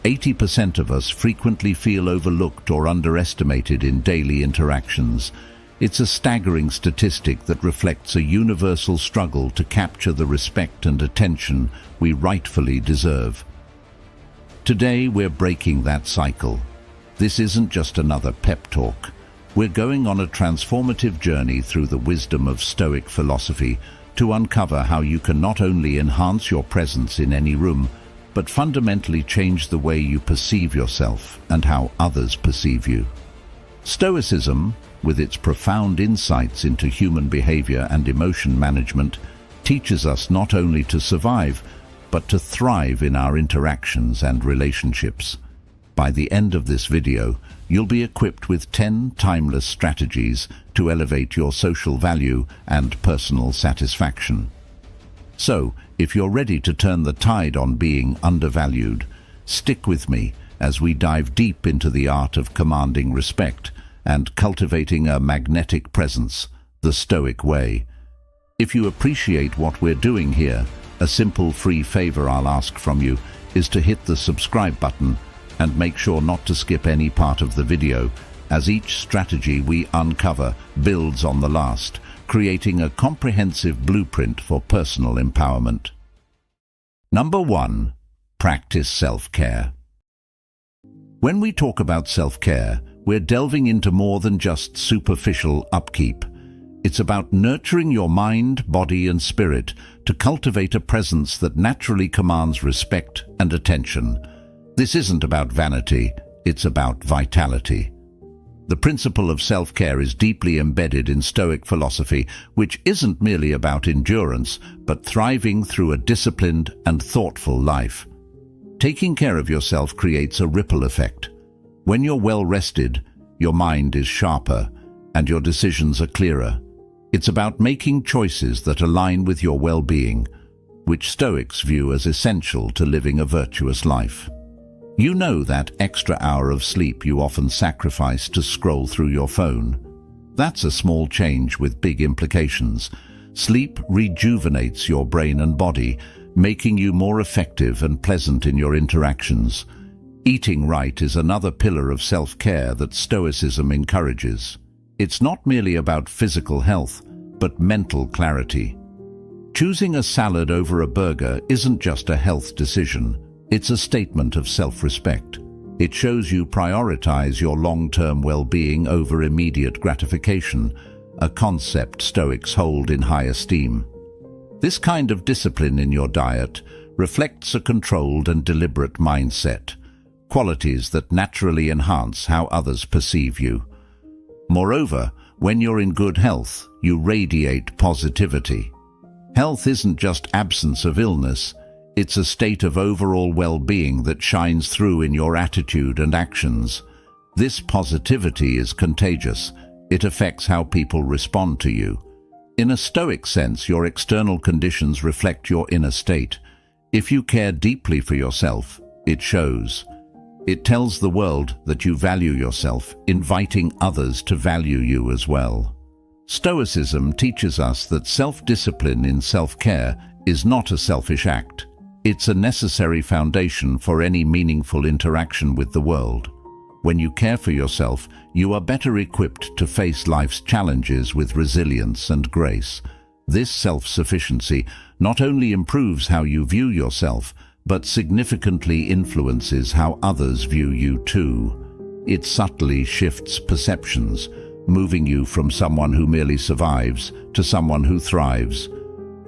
80% of us frequently feel overlooked or underestimated in daily interactions. It's a staggering statistic that reflects a universal struggle to capture the respect and attention we rightfully deserve. Today we're breaking that cycle. This isn't just another pep talk. We're going on a transformative journey through the wisdom of Stoic philosophy to uncover how you can not only enhance your presence in any room, but fundamentally change the way you perceive yourself and how others perceive you. Stoicism, with its profound insights into human behavior and emotion management, teaches us not only to survive, but to thrive in our interactions and relationships. By the end of this video, you'll be equipped with 10 timeless strategies to elevate your social value and personal satisfaction. So, if you're ready to turn the tide on being undervalued, stick with me as we dive deep into the art of commanding respect and cultivating a magnetic presence, the Stoic way. If you appreciate what we're doing here, a simple free favor I'll ask from you is to hit the subscribe button and make sure not to skip any part of the video, as each strategy we uncover builds on the last, creating a comprehensive blueprint for personal empowerment. Number 1. Practice self-care. When we talk about self-care, we're delving into more than just superficial upkeep. It's about nurturing your mind, body, and spirit to cultivate a presence that naturally commands respect and attention. This isn't about vanity, it's about vitality. The principle of self-care is deeply embedded in Stoic philosophy, which isn't merely about endurance, but thriving through a disciplined and thoughtful life. Taking care of yourself creates a ripple effect. When you're well rested, your mind is sharper and your decisions are clearer. It's about making choices that align with your well-being, which Stoics view as essential to living a virtuous life. You know that extra hour of sleep you often sacrifice to scroll through your phone. That's a small change with big implications. Sleep rejuvenates your brain and body, making you more effective and pleasant in your interactions. Eating right is another pillar of self-care that Stoicism encourages. It's not merely about physical health, but mental clarity. Choosing a salad over a burger isn't just a health decision. It's a statement of self-respect. It shows you prioritize your long-term well-being over immediate gratification, a concept Stoics hold in high esteem. This kind of discipline in your diet reflects a controlled and deliberate mindset, qualities that naturally enhance how others perceive you. Moreover, when you're in good health, you radiate positivity. Health isn't just absence of illness, it's a state of overall well-being that shines through in your attitude and actions. This positivity is contagious. It affects how people respond to you. In a Stoic sense, your external conditions reflect your inner state. If you care deeply for yourself, it shows. It tells the world that you value yourself, inviting others to value you as well. Stoicism teaches us that self-discipline in self-care is not a selfish act. It's a necessary foundation for any meaningful interaction with the world. When you care for yourself, you are better equipped to face life's challenges with resilience and grace. This self-sufficiency not only improves how you view yourself, but significantly influences how others view you too. It subtly shifts perceptions, moving you from someone who merely survives to someone who thrives.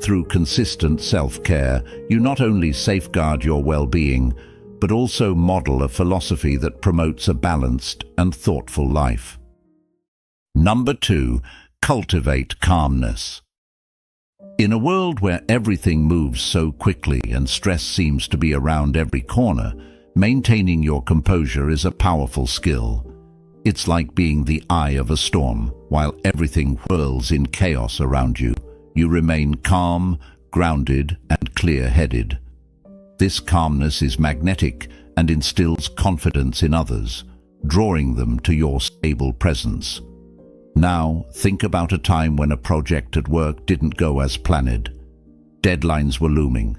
Through consistent self-care, you not only safeguard your well-being, but also model a philosophy that promotes a balanced and thoughtful life. Number 2, cultivate calmness. In a world where everything moves so quickly and stress seems to be around every corner, maintaining your composure is a powerful skill. It's like being the eye of a storm. While everything whirls in chaos around you, you remain calm, grounded, and clear-headed. This calmness is magnetic and instills confidence in others, drawing them to your stable presence. Now, think about a time when a project at work didn't go as planned. Deadlines were looming,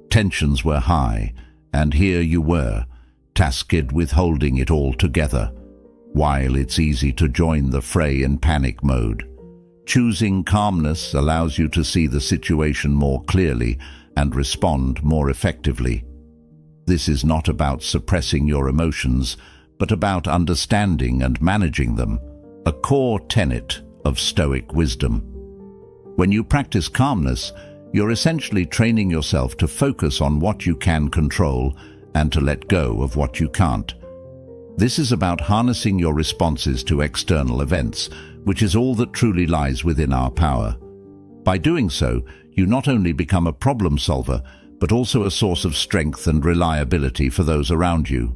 tensions were high, and here you were, tasked with holding it all together. While it's easy to join the fray in panic mode, choosing calmness allows you to see the situation more clearly and respond more effectively. This is not about suppressing your emotions, but about understanding and managing them, a core tenet of Stoic wisdom. When you practice calmness, you're essentially training yourself to focus on what you can control and to let go of what you can't. This is about harnessing your responses to external events, which is all that truly lies within our power. By doing so, you not only become a problem solver, but also a source of strength and reliability for those around you.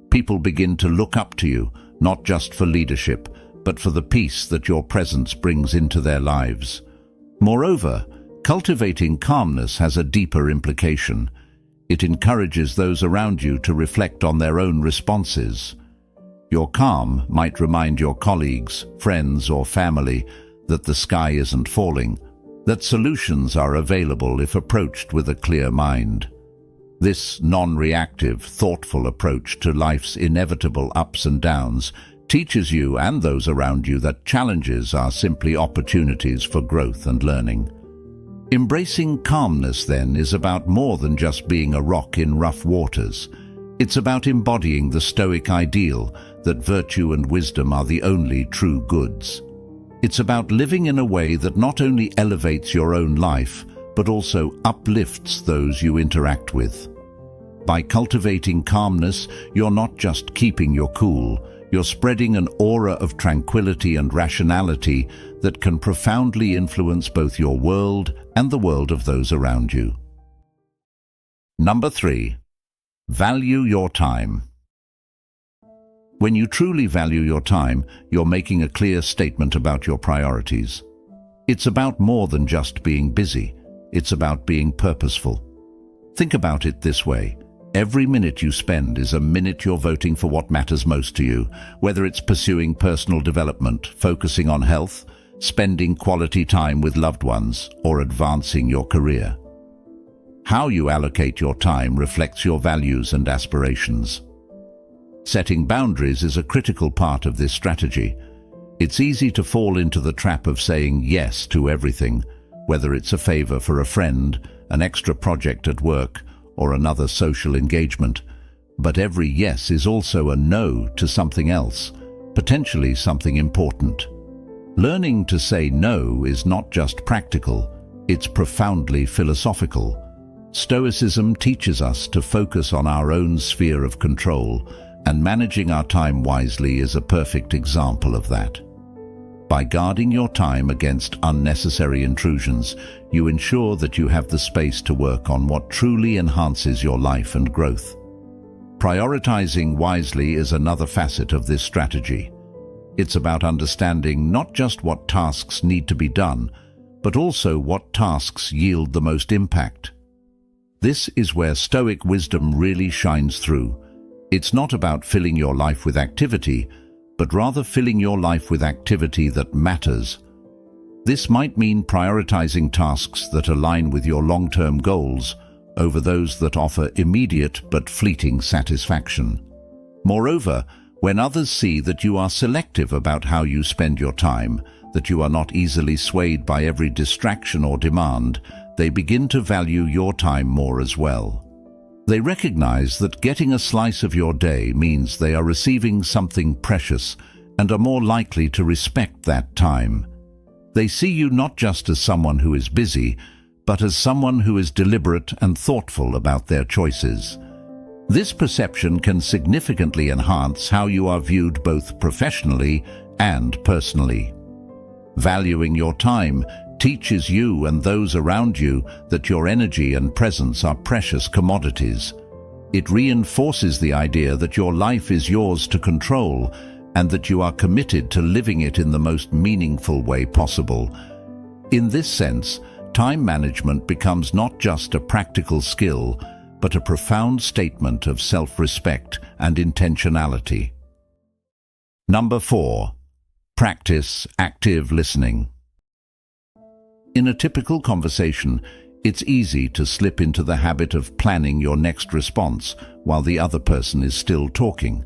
People begin to look up to you, not just for leadership, but for the peace that your presence brings into their lives. Moreover, cultivating calmness has a deeper implication. It encourages those around you to reflect on their own responses. Your calm might remind your colleagues, friends, or family that the sky isn't falling, that solutions are available if approached with a clear mind. This non-reactive, thoughtful approach to life's inevitable ups and downs teaches you and those around you that challenges are simply opportunities for growth and learning. Embracing calmness, then, is about more than just being a rock in rough waters. It's about embodying the Stoic ideal that virtue and wisdom are the only true goods. It's about living in a way that not only elevates your own life, but also uplifts those you interact with. By cultivating calmness, you're not just keeping your cool, you're spreading an aura of tranquility and rationality that can profoundly influence both your world and the world of those around you. Number 3. Value your time. When you truly value your time, you're making a clear statement about your priorities. It's about more than just being busy. It's about being purposeful. Think about it this way. Every minute you spend is a minute you're voting for what matters most to you, whether it's pursuing personal development, focusing on health, spending quality time with loved ones, or advancing your career. How you allocate your time reflects your values and aspirations. Setting boundaries is a critical part of this strategy. It's easy to fall into the trap of saying yes to everything, whether it's a favor for a friend, an extra project at work, or another social engagement. But every yes is also a no to something else, potentially something important. Learning to say no is not just practical, it's profoundly philosophical. Stoicism teaches us to focus on our own sphere of control, and managing our time wisely is a perfect example of that. By guarding your time against unnecessary intrusions, you ensure that you have the space to work on what truly enhances your life and growth. Prioritizing wisely is another facet of this strategy. It's about understanding not just what tasks need to be done, but also what tasks yield the most impact. This is where Stoic wisdom really shines through. It's not about filling your life with activity, but rather filling your life with activity that matters. This might mean prioritizing tasks that align with your long-term goals over those that offer immediate but fleeting satisfaction. Moreover, when others see that you are selective about how you spend your time, that you are not easily swayed by every distraction or demand, they begin to value your time more as well. They recognize that getting a slice of your day means they are receiving something precious and are more likely to respect that time. They see you not just as someone who is busy, but as someone who is deliberate and thoughtful about their choices. This perception can significantly enhance how you are viewed both professionally and personally. Valuing your time teaches you and those around you that your energy and presence are precious commodities. It reinforces the idea that your life is yours to control and that you are committed to living it in the most meaningful way possible. In this sense, time management becomes not just a practical skill, but a profound statement of self-respect and intentionality. Number 4. Practice active listening. In a typical conversation, It's easy to slip into the habit of planning your next response while the other person is still talking.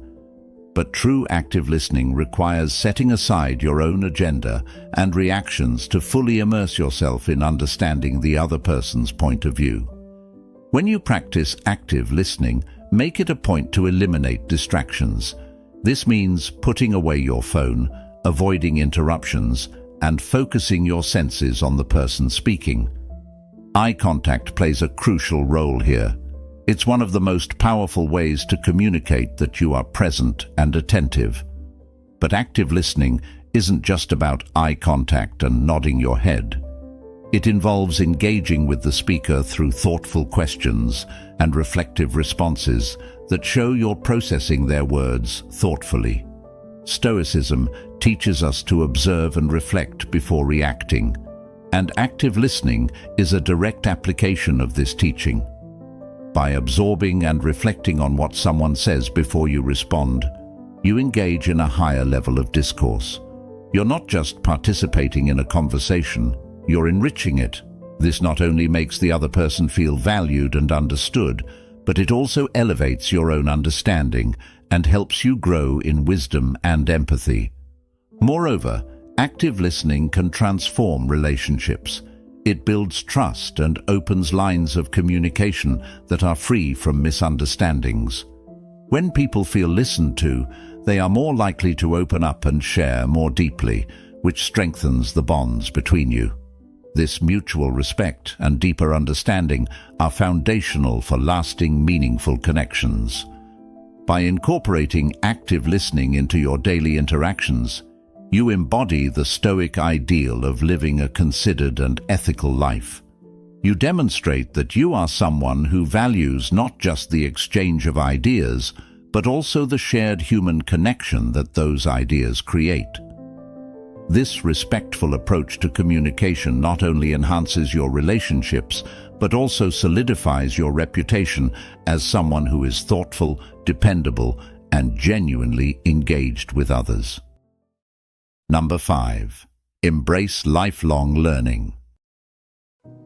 But true active listening requires setting aside your own agenda and reactions to fully immerse yourself in understanding the other person's point of view. When you practice active listening, make it a point to eliminate distractions. This means putting away your phone, avoiding interruptions, and focusing your senses on the person speaking. Eye contact plays a crucial role here. It's one of the most powerful ways to communicate that you are present and attentive. But active listening isn't just about eye contact and nodding your head. It involves engaging with the speaker through thoughtful questions and reflective responses that show you're processing their words thoughtfully. Stoicism teaches us to observe and reflect before reacting, and active listening is a direct application of this teaching. By absorbing and reflecting on what someone says before you respond, you engage in a higher level of discourse. You're not just participating in a conversation, you're enriching it. This not only makes the other person feel valued and understood, but it also elevates your own understanding and helps you grow in wisdom and empathy. Moreover, active listening can transform relationships. It builds trust and opens lines of communication that are free from misunderstandings. When people feel listened to, they are more likely to open up and share more deeply, which strengthens the bonds between you. This mutual respect and deeper understanding are foundational for lasting, meaningful connections. By incorporating active listening into your daily interactions, you embody the Stoic ideal of living a considered and ethical life. You demonstrate that you are someone who values not just the exchange of ideas, but also the shared human connection that those ideas create. This respectful approach to communication not only enhances your relationships, but also solidifies your reputation as someone who is thoughtful, dependable, and genuinely engaged with others. Number 5. Embrace lifelong learning.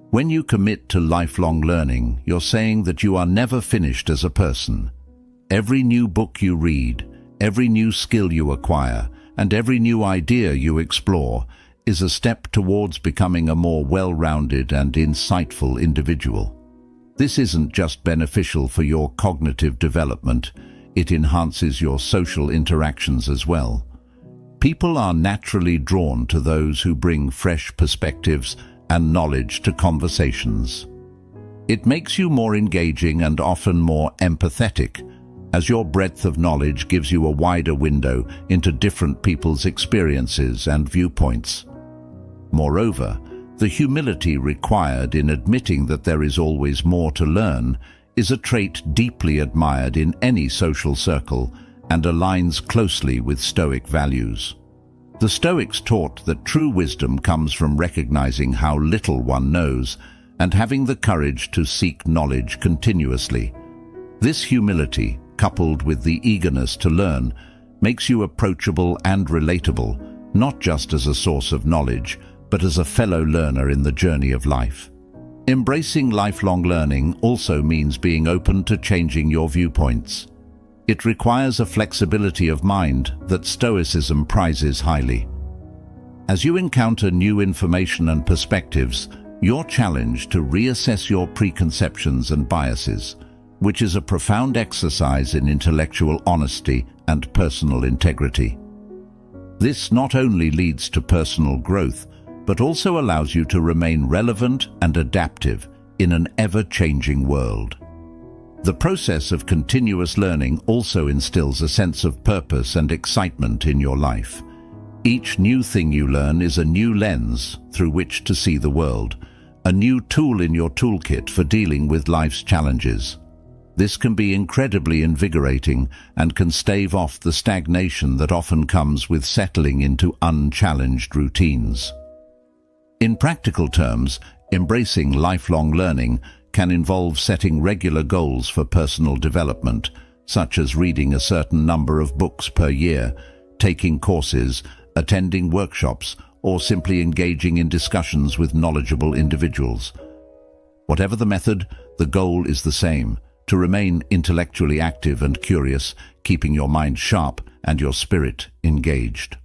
When you commit to lifelong learning, you're saying that you are never finished as a person. Every new book you read, every new skill you acquire, and every new idea you explore is a step towards becoming a more well-rounded and insightful individual. This isn't just beneficial for your cognitive development, it enhances your social interactions as well. People are naturally drawn to those who bring fresh perspectives and knowledge to conversations. It makes you more engaging and often more empathetic, as your breadth of knowledge gives you a wider window into different people's experiences and viewpoints. Moreover, the humility required in admitting that there is always more to learn is a trait deeply admired in any social circle and aligns closely with Stoic values. The Stoics taught that true wisdom comes from recognizing how little one knows and having the courage to seek knowledge continuously. This humility, coupled with the eagerness to learn, makes you approachable and relatable, not just as a source of knowledge, but as a fellow learner in the journey of life. Embracing lifelong learning also means being open to changing your viewpoints. It requires a flexibility of mind that Stoicism prizes highly. As you encounter new information and perspectives, you're challenged to reassess your preconceptions and biases, which is a profound exercise in intellectual honesty and personal integrity. This not only leads to personal growth, but also allows you to remain relevant and adaptive in an ever-changing world. The process of continuous learning also instills a sense of purpose and excitement in your life. Each new thing you learn is a new lens through which to see the world, a new tool in your toolkit for dealing with life's challenges. This can be incredibly invigorating and can stave off the stagnation that often comes with settling into unchallenged routines. In practical terms, embracing lifelong learning can involve setting regular goals for personal development, such as reading a certain number of books per year, taking courses, attending workshops, or simply engaging in discussions with knowledgeable individuals. Whatever the method, the goal is the same: to remain intellectually active and curious, keeping your mind sharp and your spirit engaged.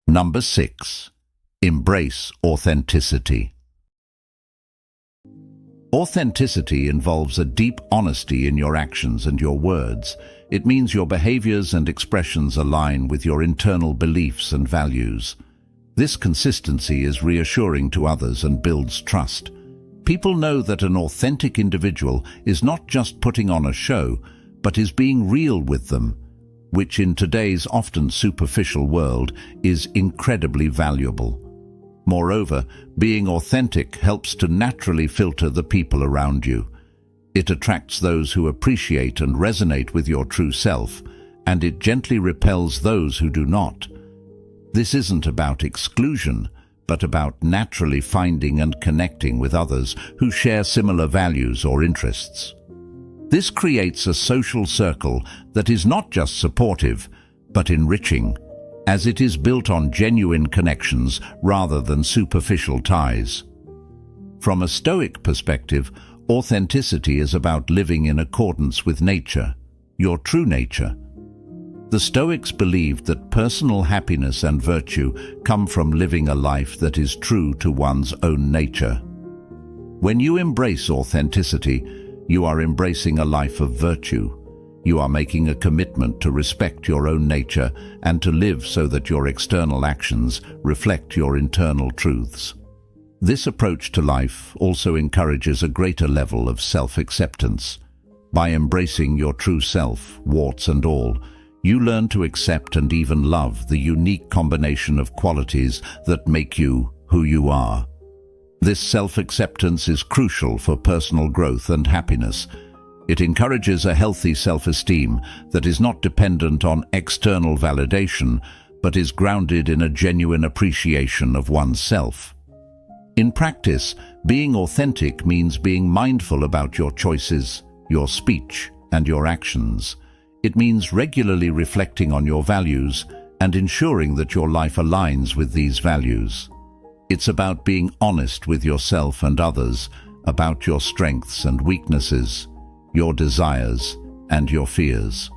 Number 6. Embrace authenticity. Authenticity involves a deep honesty in your actions and your words. It means your behaviors and expressions align with your internal beliefs and values. This consistency is reassuring to others and builds trust. People know that an authentic individual is not just putting on a show, but is being real with them, which in today's often superficial world is incredibly valuable. Moreover, being authentic helps to naturally filter the people around you. It attracts those who appreciate and resonate with your true self, and it gently repels those who do not. This isn't about exclusion, but about naturally finding and connecting with others who share similar values or interests. This creates a social circle that is not just supportive, but enriching, as it is built on genuine connections rather than superficial ties. From a Stoic perspective, authenticity is about living in accordance with nature, your true nature. The Stoics believed that personal happiness and virtue come from living a life that is true to one's own nature. When you embrace authenticity, you are embracing a life of virtue. You are making a commitment to respect your own nature and to live so that your external actions reflect your internal truths. This approach to life also encourages a greater level of self-acceptance. By embracing your true self, warts and all, you learn to accept and even love the unique combination of qualities that make you who you are. This self-acceptance is crucial for personal growth and happiness. It encourages a healthy self-esteem that is not dependent on external validation, but is grounded in a genuine appreciation of oneself. In practice, being authentic means being mindful about your choices, your speech, and your actions. It means regularly reflecting on your values and ensuring that your life aligns with these values. It's about being honest with yourself and others, about your strengths and weaknesses, your desires and your fears.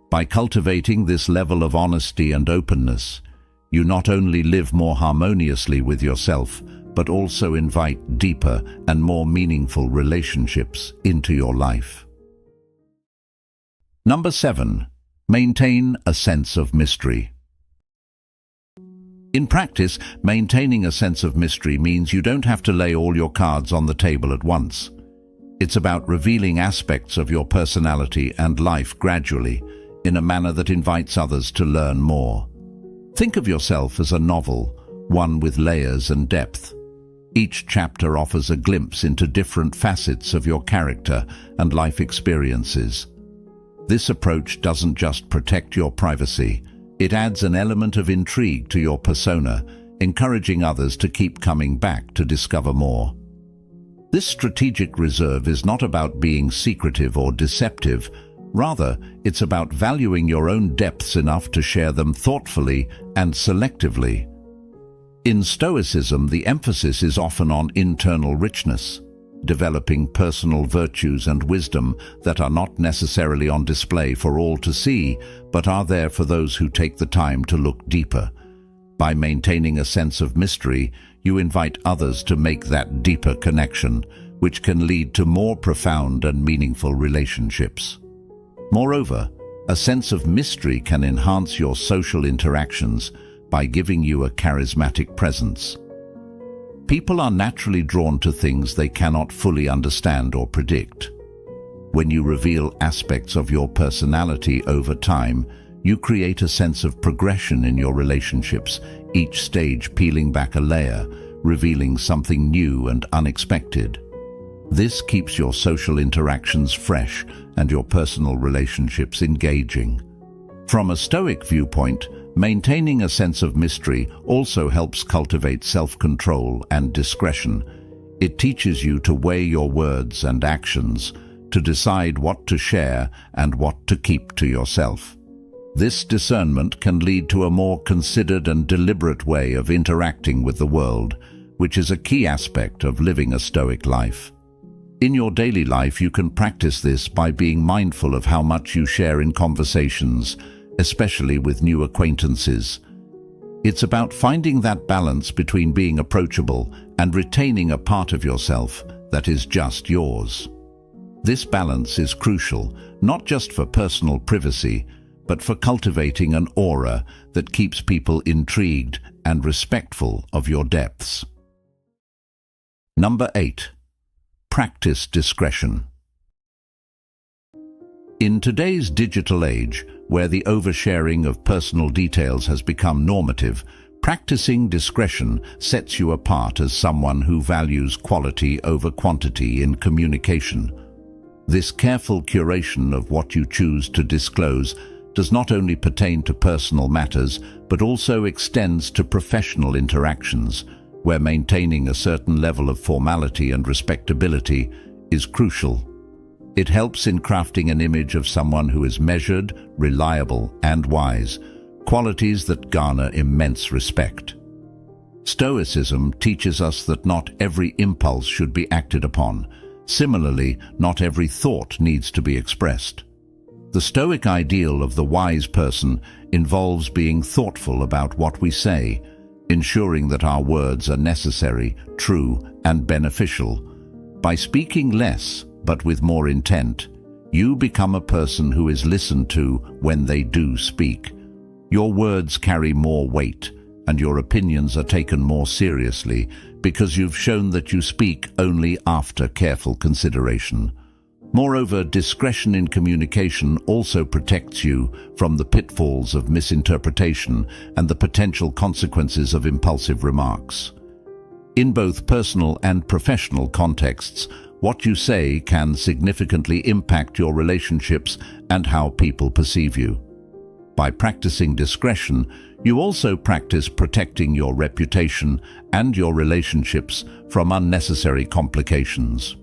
By cultivating this level of honesty and openness, you not only live more harmoniously with yourself, but also invite deeper and more meaningful relationships into your life. Number 7. Maintain a sense of mystery. In practice, maintaining a sense of mystery means you don't have to lay all your cards on the table at once. It's about revealing aspects of your personality and life gradually, in a manner that invites others to learn more. Think of yourself as a novel, one with layers and depth. Each chapter offers a glimpse into different facets of your character and life experiences. This approach doesn't just protect your privacy, it adds an element of intrigue to your persona, encouraging others to keep coming back to discover more. This strategic reserve is not about being secretive or deceptive. Rather, it's about valuing your own depths enough to share them thoughtfully and selectively. In Stoicism, the emphasis is often on internal richness, developing personal virtues and wisdom that are not necessarily on display for all to see, but are there for those who take the time to look deeper. By maintaining a sense of mystery, you invite others to make that deeper connection, which can lead to more profound and meaningful relationships. Moreover, a sense of mystery can enhance your social interactions by giving you a charismatic presence. People are naturally drawn to things they cannot fully understand or predict. When you reveal aspects of your personality over time, you create a sense of progression in your relationships, each stage peeling back a layer, revealing something new and unexpected. This keeps your social interactions fresh and your personal relationships engaging. From a Stoic viewpoint, maintaining a sense of mystery also helps cultivate self-control and discretion. It teaches you to weigh your words and actions, to decide what to share and what to keep to yourself. This discernment can lead to a more considered and deliberate way of interacting with the world, which is a key aspect of living a Stoic life. In your daily life, you can practice this by being mindful of how much you share in conversations, especially with new acquaintances. It's about finding that balance between being approachable and retaining a part of yourself that is just yours. This balance is crucial, not just for personal privacy, but for cultivating an aura that keeps people intrigued and respectful of your depths. Number 8. Practice discretion. In today's digital age, where the oversharing of personal details has become normative, practicing discretion sets you apart as someone who values quality over quantity in communication. This careful curation of what you choose to disclose does not only pertain to personal matters, but also extends to professional interactions, where maintaining a certain level of formality and respectability is crucial. It helps in crafting an image of someone who is measured, reliable, and wise, qualities that garner immense respect. Stoicism teaches us that not every impulse should be acted upon. Similarly, not every thought needs to be expressed. The Stoic ideal of the wise person involves being thoughtful about what we say, ensuring that our words are necessary, true, and beneficial. By speaking less, but with more intent, you become a person who is listened to when they do speak. Your words carry more weight, and your opinions are taken more seriously because you've shown that you speak only after careful consideration. Moreover, discretion in communication also protects you from the pitfalls of misinterpretation and the potential consequences of impulsive remarks. In both personal and professional contexts, what you say can significantly impact your relationships and how people perceive you. By practicing discretion, you also practice protecting your reputation and your relationships from unnecessary complications.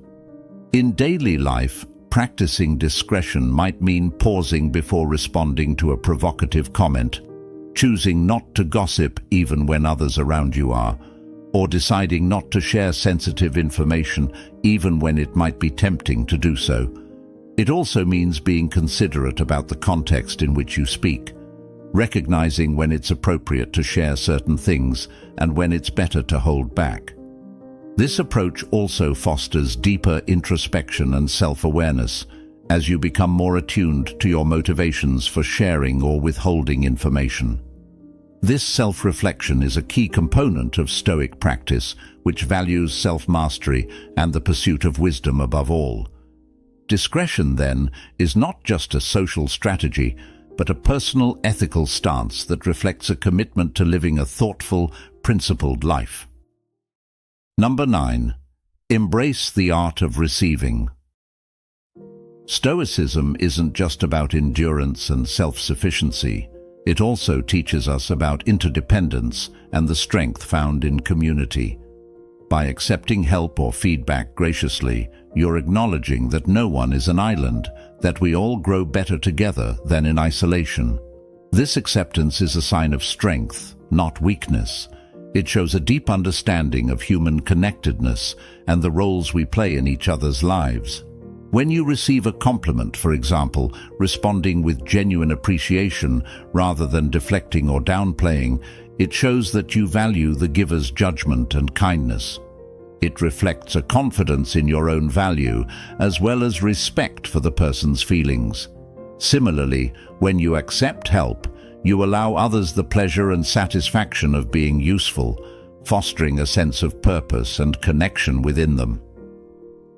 In daily life, practicing discretion might mean pausing before responding to a provocative comment, choosing not to gossip even when others around you are, or deciding not to share sensitive information even when it might be tempting to do so. It also means being considerate about the context in which you speak, recognizing when it's appropriate to share certain things and when it's better to hold back. This approach also fosters deeper introspection and self-awareness as you become more attuned to your motivations for sharing or withholding information. This self-reflection is a key component of Stoic practice, which values self-mastery and the pursuit of wisdom above all. Discretion, then, is not just a social strategy, but a personal ethical stance that reflects a commitment to living a thoughtful, principled life. Number 9. Embrace the art of receiving. Stoicism isn't just about endurance and self-sufficiency. It also teaches us about interdependence and the strength found in community. By accepting help or feedback graciously, you're acknowledging that no one is an island, that we all grow better together than in isolation. This acceptance is a sign of strength, not weakness. It shows a deep understanding of human connectedness and the roles we play in each other's lives. When you receive a compliment, for example, responding with genuine appreciation rather than deflecting or downplaying, it shows that you value the giver's judgment and kindness. It reflects a confidence in your own value, as well as respect for the person's feelings. Similarly, when you accept help, you allow others the pleasure and satisfaction of being useful, fostering a sense of purpose and connection within them.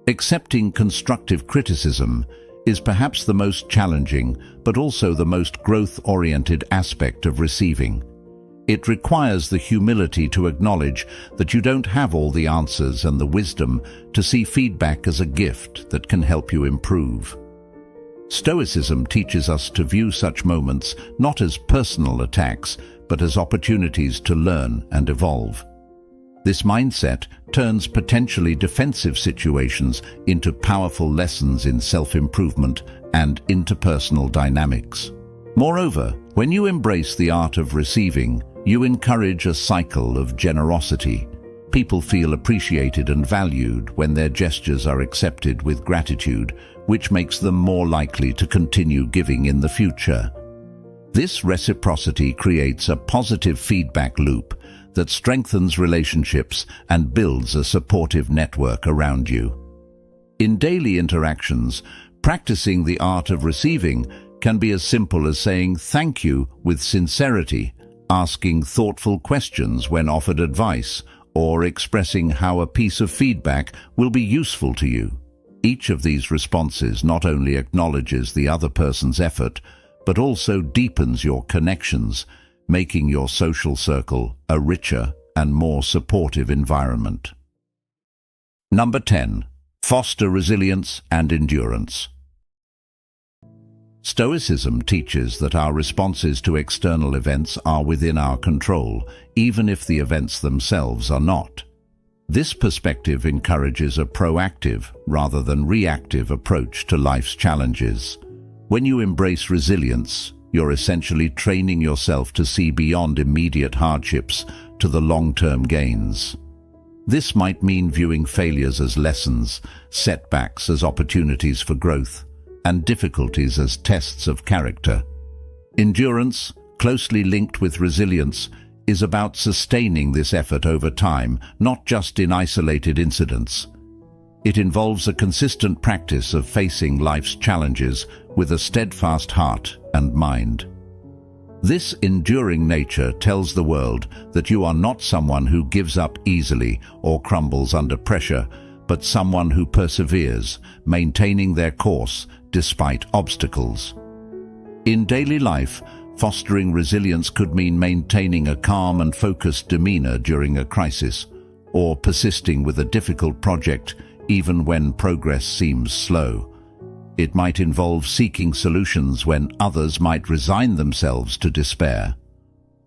Accepting constructive criticism is perhaps the most challenging, but also the most growth-oriented aspect of receiving. It requires the humility to acknowledge that you don't have all the answers and the wisdom to see feedback as a gift that can help you improve. Stoicism teaches us to view such moments not as personal attacks, but as opportunities to learn and evolve. This mindset turns potentially defensive situations into powerful lessons in self-improvement and interpersonal dynamics. Moreover, when you embrace the art of receiving, you encourage a cycle of generosity. People feel appreciated and valued when their gestures are accepted with gratitude, which makes them more likely to continue giving in the future. This reciprocity creates a positive feedback loop that strengthens relationships and builds a supportive network around you. In daily interactions, practicing the art of receiving can be as simple as saying thank you with sincerity, asking thoughtful questions when offered advice, or expressing how a piece of feedback will be useful to you. Each of these responses not only acknowledges the other person's effort, but also deepens your connections, making your social circle a richer and more supportive environment. Number 10. Foster resilience and endurance. Stoicism teaches that our responses to external events are within our control, even if the events themselves are not. This perspective encourages a proactive rather than reactive approach to life's challenges. When you embrace resilience, you're essentially training yourself to see beyond immediate hardships to the long-term gains. This might mean viewing failures as lessons, setbacks as opportunities for growth, and difficulties as tests of character. Endurance, closely linked with resilience, is about sustaining this effort over time, not just in isolated incidents. It involves a consistent practice of facing life's challenges with a steadfast heart and mind. This enduring nature tells the world that you are not someone who gives up easily or crumbles under pressure, but someone who perseveres, maintaining their course despite obstacles. In daily life, fostering resilience could mean maintaining a calm and focused demeanor during a crisis, or persisting with a difficult project even when progress seems slow. It might involve seeking solutions when others might resign themselves to despair.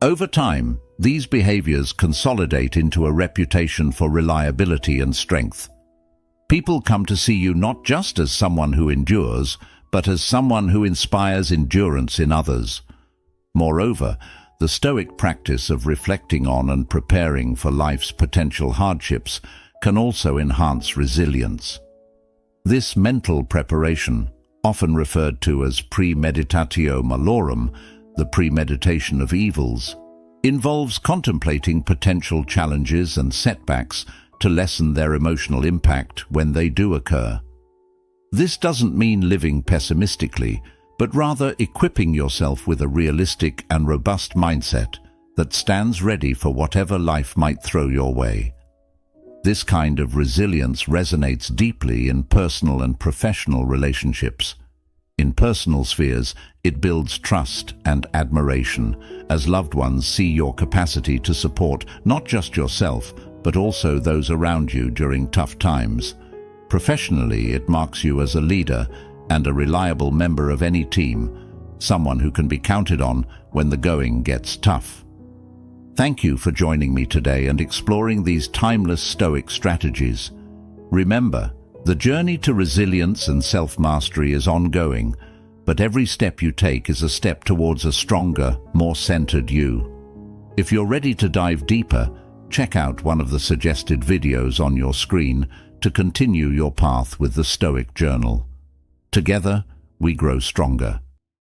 Over time, these behaviors consolidate into a reputation for reliability and strength. People come to see you not just as someone who endures, but as someone who inspires endurance in others. Moreover, the Stoic practice of reflecting on and preparing for life's potential hardships can also enhance resilience. This mental preparation, often referred to as premeditatio malorum, the premeditation of evils, involves contemplating potential challenges and setbacks to lessen their emotional impact when they do occur. This doesn't mean living pessimistically, but rather equipping yourself with a realistic and robust mindset that stands ready for whatever life might throw your way. This kind of resilience resonates deeply in personal and professional relationships. In personal spheres, it builds trust and admiration as loved ones see your capacity to support not just yourself, but also those around you during tough times. Professionally, it marks you as a leader and a reliable member of any team, someone who can be counted on when the going gets tough. Thank you for joining me today and exploring these timeless Stoic strategies. Remember, the journey to resilience and self-mastery is ongoing, but every step you take is a step towards a stronger, more centered you. If you're ready to dive deeper, check out one of the suggested videos on your screen to continue your path with the Stoic Journal. Together, we grow stronger.